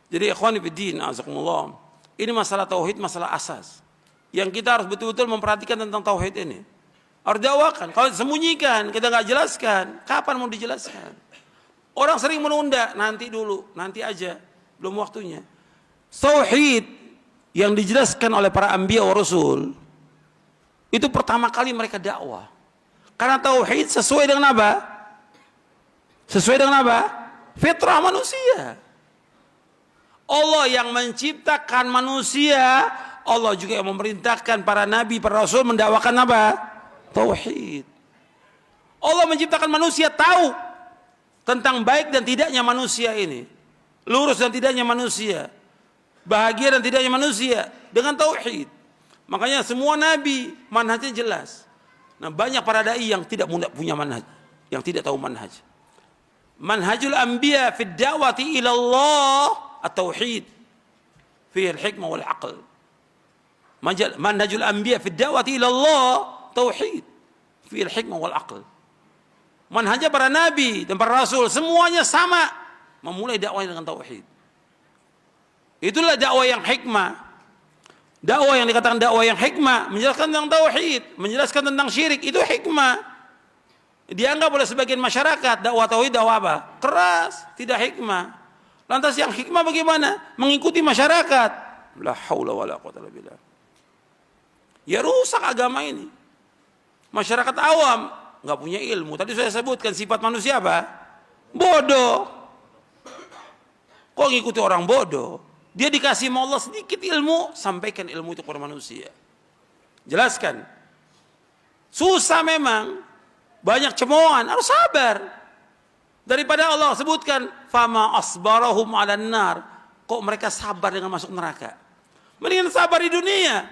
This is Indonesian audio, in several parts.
Jadi ikhwani fiddin, azakumullah, ini masalah tauhid, masalah asas yang kita harus betul-betul memperhatikan tentang tauhid ini. Harus dakwakan. Kalau sembunyikan, kita nggak jelaskan, kapan mau dijelaskan? Orang sering menunda, nanti dulu, nanti aja, belum waktunya. Tauhid yang dijelaskan oleh para anbiya wa rasul itu pertama kali mereka dakwah. Karena tauhid sesuai dengan apa? Sesuai dengan apa? Fitrah manusia. Allah yang menciptakan manusia, Allah juga yang memerintahkan para nabi, para rasul mendakwakan apa? Tauhid. Allah menciptakan manusia tahu tentang baik dan tidaknya manusia ini, lurus dan tidaknya manusia, bahagia dan tidaknya manusia dengan tauhid. Makanya semua nabi manhajnya jelas. Nah, banyak para dai yang tidak punya manhaj, yang tidak tahu manhaj. Manhajul anbiya fi da'wati ila Allah at-tauhid fihi al-hikmah wal aql. Manhajul anbiya fi da'wati ila Allah tauhid fihi al-hikmah wal aql. Manhajnya para nabi dan para rasul semuanya sama, memulai dakwah dengan tauhid. Itulah dakwah yang hikmah. Dakwah yang dikatakan dakwah yang hikmah, menjelaskan tentang tauhid, menjelaskan tentang syirik, itu hikmah. Dianggap oleh sebagian masyarakat dakwah tauhid dakwah apa? Keras, tidak hikmah. Lantas yang hikmah bagaimana? Mengikuti masyarakat. La haula wala quwwata illa billah. Ya rusak agama ini. Masyarakat awam nggak punya ilmu. Tadi saya sebutkan sifat manusia apa? Bodoh. Kok ngikuti orang bodoh? Dia dikasih sama Allah sedikit ilmu, sampaikan ilmu itu kepada manusia. Jelaskan. Susah memang. Banyak cemoohan, harus sabar. Daripada Allah sebutkan, fama asbarahum 'alan nar. Kok mereka sabar dengan masuk neraka? Mendingan sabar di dunia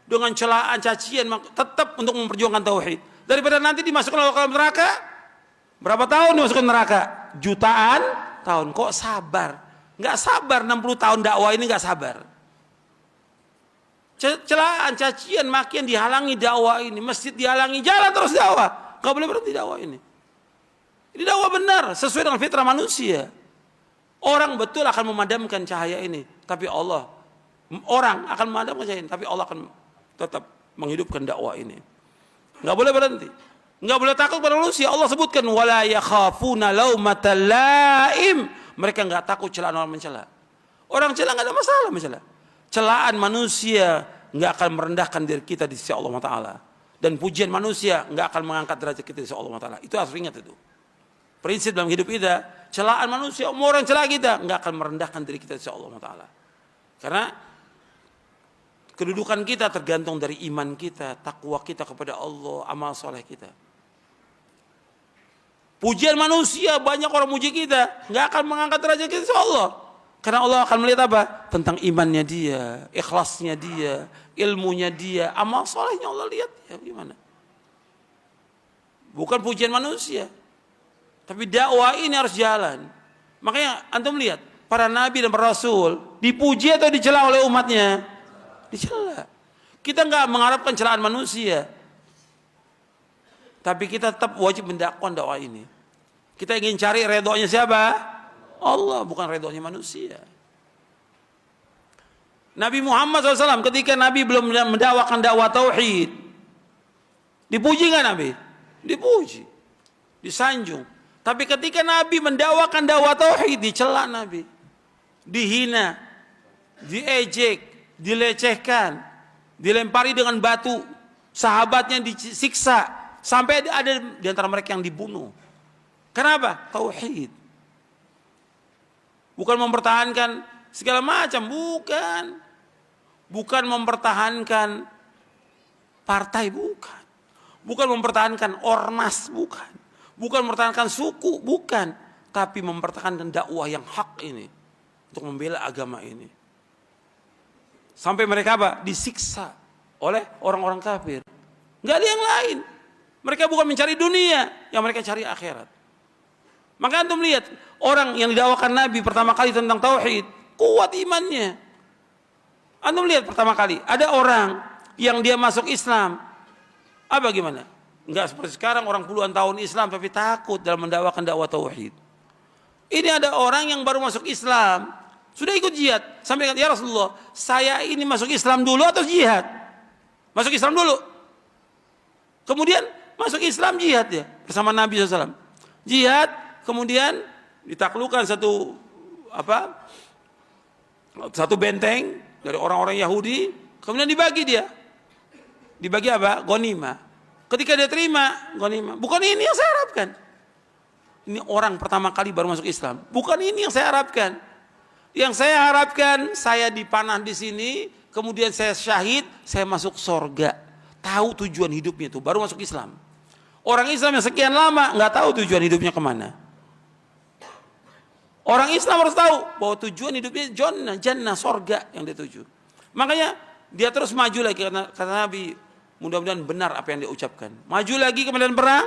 dengan celaan, cacian, tetap untuk memperjuangkan tauhid. Daripada nanti dimasukkan ke dalam neraka. Berapa tahun dimasukkan neraka? Jutaan tahun. Kok sabar? Nggak sabar 60 tahun dakwah ini nggak sabar. Celaan, cacian, makian dihalangi dakwah ini. Masjid dihalangi, jalan terus dakwah. Nggak boleh berhenti dakwah ini. Ini dakwah benar, sesuai dengan fitrah manusia. Orang betul akan memadamkan cahaya ini, tapi orang akan memadamkan cahaya ini, tapi Allah akan tetap menghidupkan dakwah ini. Nggak boleh berhenti, nggak boleh takut pada manusia. Allah sebutkan wala yakhafuna laumatal laim. Mereka nggak takut celaan orang mencela. Orang celah nggak ada masalah mencela. Celaan manusia nggak akan merendahkan diri kita di sisi Allah Taala. Dan pujian manusia nggak akan mengangkat derajat kita di sisi Allah Taala. Itu harus ingat itu. Prinsip dalam hidup kita, celaan manusia, mau orang celah kita nggak akan merendahkan diri kita di sisi Allah Taala. Karena kedudukan kita tergantung dari iman kita, takwa kita kepada Allah, amal soleh kita. Pujian manusia, banyak orang muji kita, nggak akan mengangkat derajat kita di sisi Allah. Karena Allah akan melihat apa? Tentang imannya dia, ikhlasnya dia, ilmunya dia, amal solehnya Allah lihat ya gimana. Bukan pujian manusia. Tapi dakwah ini harus jalan. Makanya antum lihat, para nabi dan para rasul dipuji atau dicela oleh umatnya? Dicela. Kita nggak mengharapkan celaan manusia. Tapi kita tetap wajib mendakwakan dakwah ini. Kita ingin cari redhonya siapa? Allah, bukan redhonya manusia. Nabi Muhammad SAW ketika Nabi belum mendakwakan dakwah tauhid, dipuji nggak Nabi? Dipuji, disanjung. Tapi ketika Nabi mendakwakan dakwah tauhid, dicela Nabi, dihina, diejek, dilecehkan, dilempari dengan batu, sahabatnya disiksa, sampai ada di antara mereka yang dibunuh. Kenapa? Tauhid. Bukan mempertahankan segala macam, bukan. Bukan mempertahankan partai, bukan. Bukan mempertahankan ormas, bukan. Bukan mempertahankan suku, bukan. Tapi mempertahankan dakwah yang hak ini. Untuk membela agama ini. Sampai mereka apa? Disiksa oleh orang-orang kafir. Nggak ada yang lain. Mereka bukan mencari dunia, yang mereka cari akhirat. Maka antum lihat, orang yang didakwakan Nabi pertama kali tentang tauhid, kuat imannya. Antum lihat pertama kali, ada orang yang dia masuk Islam, apa gimana? Enggak seperti sekarang orang puluhan tahun Islam tapi takut dalam mendakwakan dakwah tauhid. Ini ada orang yang baru masuk Islam, Sudah ikut jihad. Sampai kata, ya Rasulullah, saya ini masuk Islam dulu atau jihad? Masuk Islam dulu. Kemudian masuk Islam jihad ya. Bersama Nabi SAW. Jihad, kemudian ditaklukkan satu benteng dari orang-orang Yahudi. Kemudian dibagi dia. Dibagi apa? Ghanimah. Ketika dia terima ghanimah. Bukan ini yang saya harapkan. Ini orang pertama kali baru masuk Islam. Bukan ini yang saya harapkan. Yang saya harapkan, saya dipanah di sini, kemudian saya syahid, saya masuk surga. Tahu tujuan hidupnya itu, baru masuk Islam. Orang Islam yang sekian lama nggak tahu tujuan hidupnya kemana. Orang Islam harus tahu bahwa tujuan hidupnya jannah, surga yang dia tuju. Makanya dia terus maju lagi, kata Nabi, mudah-mudahan benar apa yang dia ucapkan. Maju lagi ke medan perang,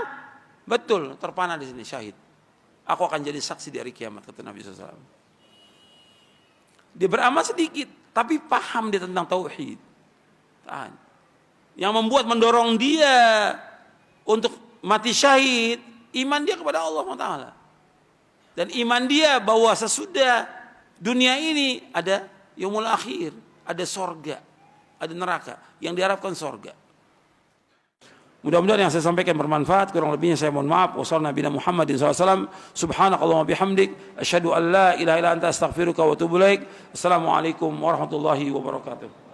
betul, terpanah di sini syahid. Aku akan jadi saksi di hari kiamat, kata Nabi SAW. Dia beramal sedikit, tapi paham dia tentang tauhid. Yang mendorong dia untuk mati syahid, iman dia kepada Allah SWT. Dan iman dia bahwa sesudah dunia ini ada yaumul akhir, ada sorga, ada neraka. Yang diharapkan sorga. Mudah-mudahan yang saya sampaikan bermanfaat. Kurang lebihnya saya mohon maaf. Wassalamualaikum Muhammadin SAW. Subhanakallahumma bihamdik. Asyhadu an la ilaha illa anta astaghfiruka wa atubu ilaik. Assalamualaikum warahmatullahi wabarakatuh.